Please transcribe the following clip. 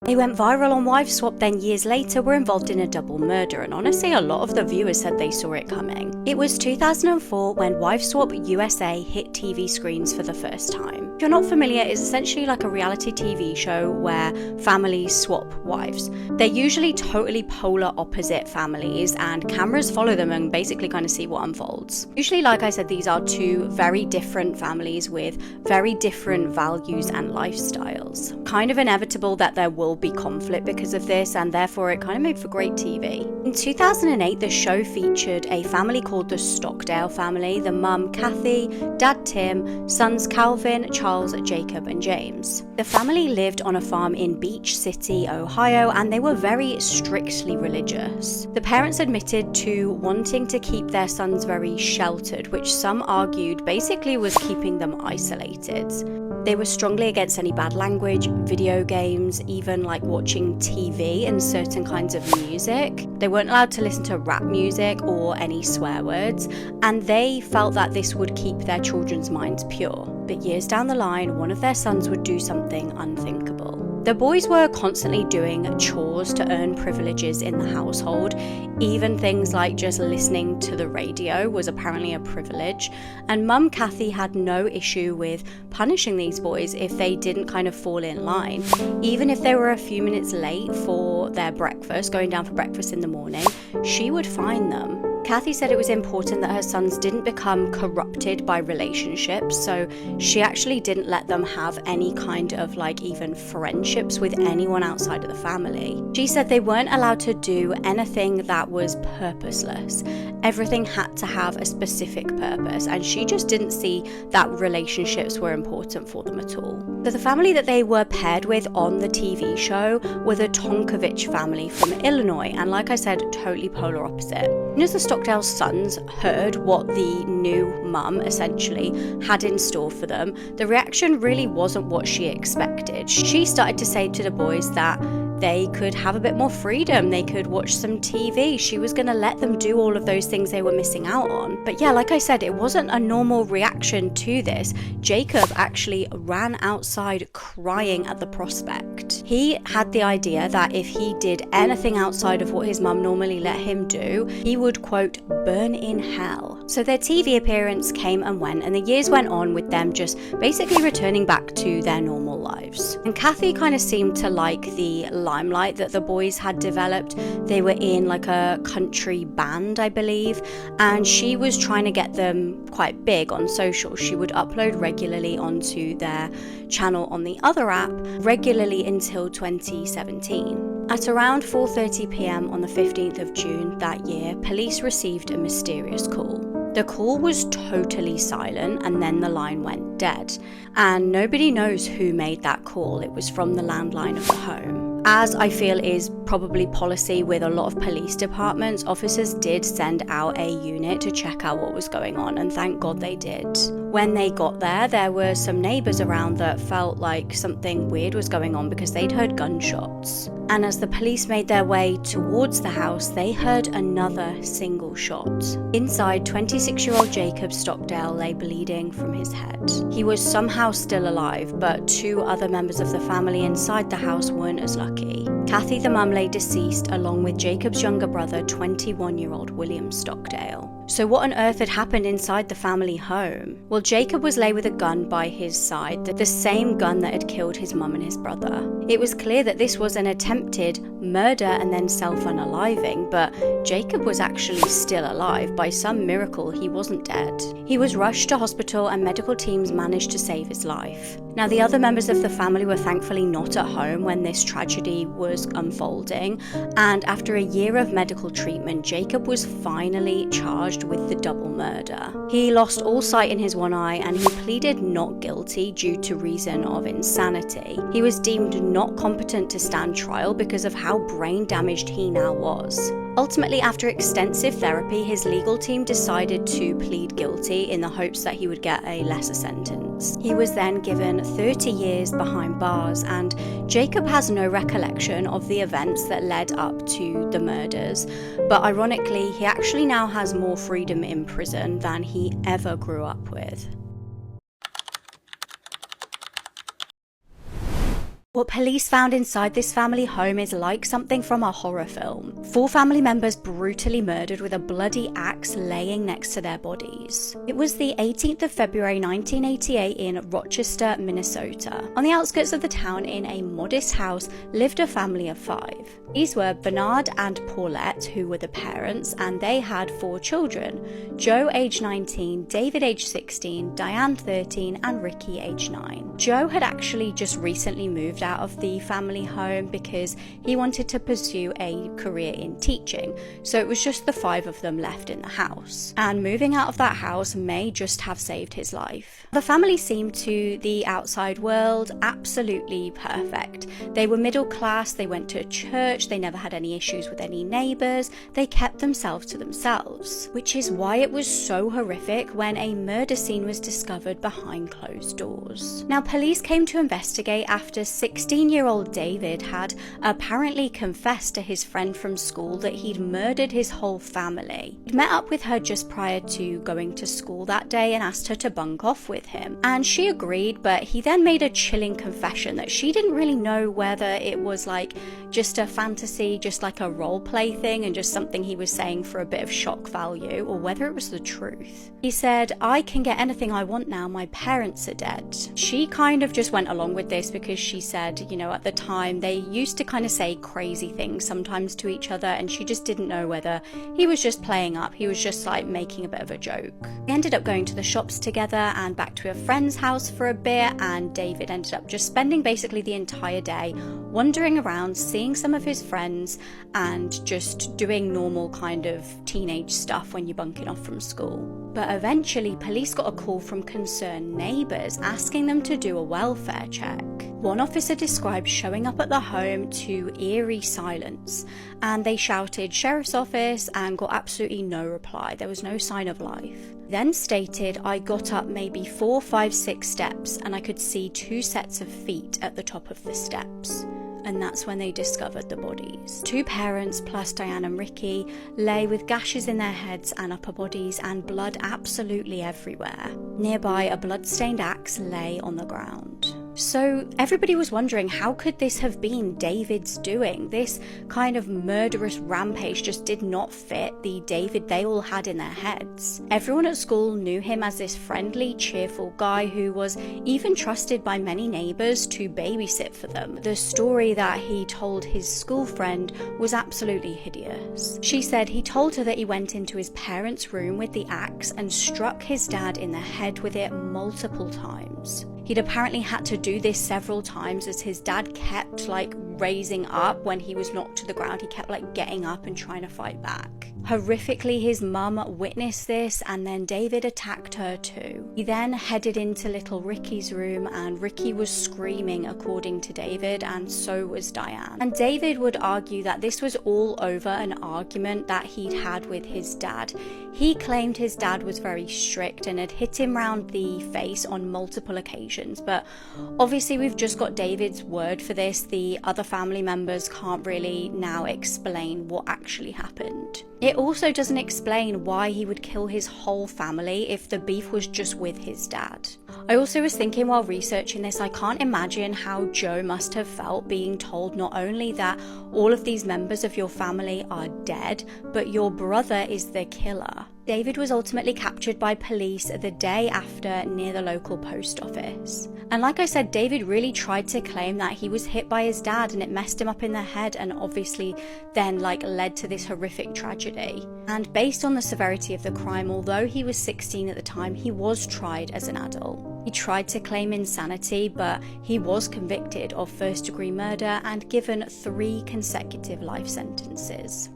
They went viral on Wife Swap, then years later were involved in a double murder, and honestly a lot of the viewers said they saw it coming. It was 2004 when Wife Swap USA hit TV screens for the first time. If you're not familiar, it's essentially like a reality TV show where families swap wives. They're usually totally polar opposite families, and cameras follow them and basically kind of see what unfolds. Usually, like I said, these are two very different families with very different values and lifestyles. Kind of inevitable that there will be conflict because of this, and therefore it kind of made for great TV. In 2008, the show featured a family called the Stockdale family: the mum Kathy, dad Tim, sons Calvin, Charles, Jacob and James. The family lived on a farm in Beach City, Ohio, and they were very strictly religious. The parents admitted to wanting to keep their sons very sheltered, which some argued basically was keeping them isolated. They were strongly against any bad language, video games, even like watching TV and certain kinds of music. They weren't allowed to listen to rap music or any swear words, and they felt that this would keep their children's minds pure. But years down the line, one of their sons would do something unthinkable. The boys were constantly doing chores to earn privileges in the household. Even things like just listening to the radio was apparently a privilege. And Mum Kathy had no issue with punishing these boys if they didn't kind of fall in line. Even if they were a few minutes late for their breakfast, going down for breakfast in the morning, she would fine them. Kathy said it was important that her sons didn't become corrupted by relationships, so she actually didn't let them have any kind of like even friendships with anyone outside of the family. She said they weren't allowed to do anything that was purposeless. Everything had to have a specific purpose, and she just didn't see that relationships were important for them at all. So the family that they were paired with on the TV show were the Tonkovich family from Illinois, and like I said, totally polar opposite. As the Stockdale sons heard what the new mum essentially had in store for them, the reaction really wasn't what she expected. She started to say to the boys that they could have a bit more freedom, they could watch some TV. She was going to let them do all of those things they were missing out on. But yeah, like I said, it wasn't a normal reaction to this. Jacob actually ran outside crying at the prospect. He had the idea that if he did anything outside of what his mum normally let him do, he would, quote, burn in hell. So their TV appearance came and went, and the years went on with them just basically returning back to their normal lives. And Kathy kind of seemed to like the limelight that the boys had developed. They were in like a country band, I believe, and she was trying to get them quite big on social. She would upload regularly onto their channel on the other app regularly until 2017. At around 4:30 p.m. on the 15th of June that year, police received a mysterious call. The call was totally silent, and then the line went dead. And nobody knows who made that call. It was from the landline of the home. As I feel is probably policy with a lot of police departments, officers did send out a unit to check out what was going on, and thank God they did. When they got there, there were some neighbours around that felt like something weird was going on because they'd heard gunshots. And as the police made their way towards the house, they heard another single shot. Inside, 26-year-old Jacob Stockdale lay bleeding from his head. He was somehow still alive, but two other members of the family inside the house weren't as lucky. Kathy, the mum, lay deceased along with Jacob's younger brother, 21-year-old William Stockdale. So what on earth had happened inside the family home? Well, Jacob was laid with a gun by his side, the same gun that had killed his mum and his brother. It was clear that this was an attempted murder and then self-unaliving, but Jacob was actually still alive. By some miracle, he wasn't dead. He was rushed to hospital and medical teams managed to save his life. Now, the other members of the family were thankfully not at home when this tragedy was unfolding, and after a year of medical treatment, Jacob was finally charged with the double murder. He lost all sight in his one eye, and he pleaded not guilty due to reason of insanity. He was deemed not competent to stand trial because of how brain damaged he now was. Ultimately, after extensive therapy, his legal team decided to plead guilty in the hopes that he would get a lesser sentence. He was then given 30 years behind bars, and Jacob has no recollection of the events that led up to the murders, but ironically, he actually now has more freedom in prison than he ever grew up with. What police found inside this family home is like something from a horror film. 4 family members brutally murdered with a bloody axe laying next to their bodies. It was the 18th of February 1988 in Rochester, Minnesota. On the outskirts of the town, in a modest house, lived a family of 5. These were Bernard and Paulette, who were the parents, and they had 4 children: Joe, age 19, David, age 16, Diane, 13, and Ricky, age 9. Joe had actually just recently moved out of the family home because he wanted to pursue a career in teaching, so it was just the 5 of them left in the house. And moving out of that house may just have saved his life. The family seemed to the outside world absolutely perfect. They were middle class, they went to church, they never had any issues with any neighbours, they kept themselves to themselves. Which is why it was so horrific when a murder scene was discovered behind closed doors. Now, police came to investigate after 16-year-old David had apparently confessed to his friend from school that he'd murdered his whole family. He'd met up with her just prior to going to school that day and asked her to bunk off with him, and she agreed, but he then made a chilling confession that she didn't really know whether it was like just a fantasy, just like a role play thing and just something he was saying for a bit of shock value, or whether it was the truth. He said, "I can get anything I want now, my parents are dead." She kind of just went along with this because she said, you know, at the time they used to kind of say crazy things sometimes to each other, and she just didn't know whether he was just playing up, he was just like making a bit of a joke. They ended up going to the shops together and back to a friend's house for a bit, and David ended up just spending basically the entire day wandering around, seeing some of his friends and just doing normal kind of teenage stuff when you're bunking off from school. But eventually police got a call from concerned neighbours asking them to do a welfare check. One officer described showing up at the home to eerie silence, and they shouted "Sheriff's Office" and got absolutely no reply. There was no sign of life. Then stated, "I got up maybe 4, 5, 6 steps and I could see 2 sets of feet at the top of the steps." And that's when they discovered the bodies. 2 parents plus Diane and Ricky lay with gashes in their heads and upper bodies and blood absolutely everywhere. Nearby, a blood-stained axe lay on the ground. So everybody was wondering, how could this have been David's doing? This kind of murderous rampage just did not fit the David they all had in their heads. Everyone at school knew him as this friendly, cheerful guy who was even trusted by many neighbours to babysit for them. The story that he told his school friend was absolutely hideous. She said he told her that he went into his parents' room with the axe and struck his dad in the head with it multiple times. He'd apparently had to do this several times as his dad kept like raising up when he was knocked to the ground. He kept like getting up and trying to fight back. Horrifically, his mum witnessed this, and then David attacked her too. He then headed into little Ricky's room, and Ricky was screaming according to David, and so was Diane. And David would argue that this was all over an argument that he'd had with his dad. He claimed his dad was very strict and had hit him round the face on multiple occasions, but obviously we've just got David's word for this. The other family members can't really now explain what actually happened. It also doesn't explain why he would kill his whole family if the beef was just with his dad. I also was thinking while researching this, I can't imagine how Joe must have felt being told not only that all of these members of your family are dead, but your brother is the killer. David was ultimately captured by police the day after near the local post office. And like I said, David really tried to claim that he was hit by his dad and it messed him up in the head, and obviously then led to this horrific tragedy. And based on the severity of the crime, although he was 16 at the time, he was tried as an adult. He tried to claim insanity, but he was convicted of first-degree murder and given 3 consecutive life sentences.